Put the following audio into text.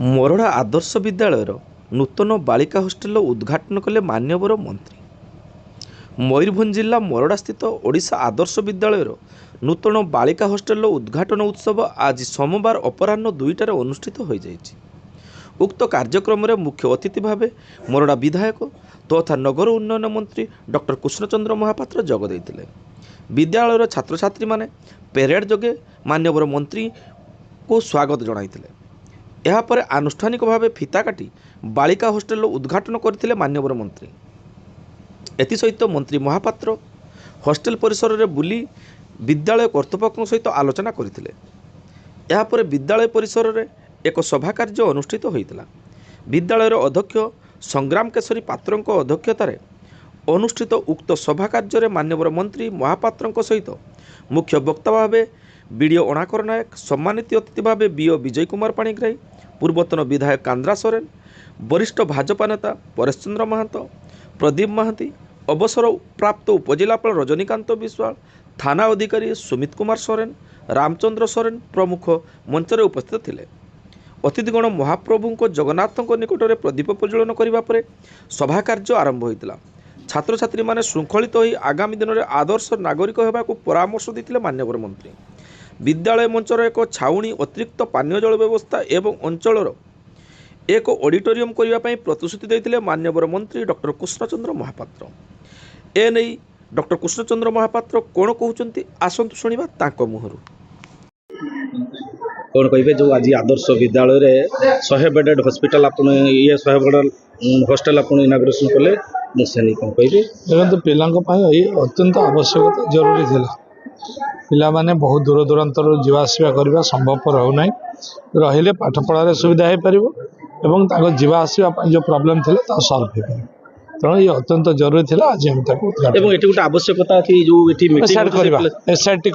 मोरडा आदर्श विद्यालय नूतन बालिका हॉस्टेल उद्घाटन कले मान्यवर मंत्री। मयूरभंज जिला मोरडा स्थित ओडिशा आदर्श विद्यालय नूतन बालिका हॉस्टेल उद्घाटन उत्सव आज सोमवार अपराह्न 2टार अनुष्ठित हो जाइछि। उक्त कार्यक्रम में मुख्य अतिथि भाव मोरडा विधायक तथा नगर उन्नयन मंत्री डॉक्टर कृष्णचंद्र महापात्र जोग देइथिले। विद्यालयर छात्र छात्री माने पेरेड जोगे मान्यवर मंत्री को स्वागत जणाइथिले। यापर आनुष्ठानिक भाव फिता काटी बालिका हॉस्टेल उद्घाटन करथिले मान्यवर मंत्री। एसहित मंत्री महापात्र हॉस्टेल परिसर में बुली विद्यालय कर्तृपक्ष सहित आलोचना करथिले। यापर विद्यालय परिसर में एक सभा कार्य अनुष्ठित होइतिला। विद्यालयर अध्यक्ष संग्राम केशरी पात्रंक अध्यक्षतार अनुष्ठित उक्त सभा कार्य मान्यवर मंत्री महापात्रंक सहित मुख्य वक्ता भाव बीडीओ अणाकर नायक, सम्मानित अतिथि भाव बीओ विजय कुमार पाणिग्राही, पूर्वतन विधायक कांद्रा सोरेन, वरिष्ठ भाजपा नेता परेश चंद्र महांतो, प्रदीप महांती, अवसर प्राप्त उपजिलापाल रजनीकांत विश्वाल, थाना अधिकारी सुमित कुमार सोरेन, रामचंद्र सोरेन प्रमुख मंच में उपस्थित थिले। अतिथिगण महाप्रभु जगन्नाथ निकट में प्रदीप प्रज्वलन करने पर सभा कार्य आरंभ होता। छात्र छात्री माने श्रृंखलित हो आगामी दिन में आदर्श नागरिक होगा परामर्श देते मान्यवर मंत्री। विद्यालय मंचर एक छाउणी, अतिरिक्त पानीय जल व्यवस्था एवं अंचल एक ऑडिटोरियम करने प्रतिश्रुति देते मान्यवर मंत्री डॉक्टर कृष्णचंद्र महापात्र। एने डॉक्टर कृष्णचंद्र महापात्र कौन कहते आसतु शुणा तांको मुहरु। कौन कहे जो आज आदर्श विद्यालय 100 बेडेड हॉस्पिटल आप ये 100 बेड हॉस्टेल आप इनाग्रेसन कले मुझे कौन कहे देखो पिलांई अत्यंत आवश्यकता जरूरी थिला। पिला माने बहुत दूर दूरांतर जीवासवा करने संभवपर होना रहिले पाठ पढ़ार सुविधा हो पार और जीवासवा जो प्रोब्लेम था सल्व हो पार। तेणु ये अत्यंत जरूरी थिला। आज हम गोटे आवश्यकता थी जो एसआईटी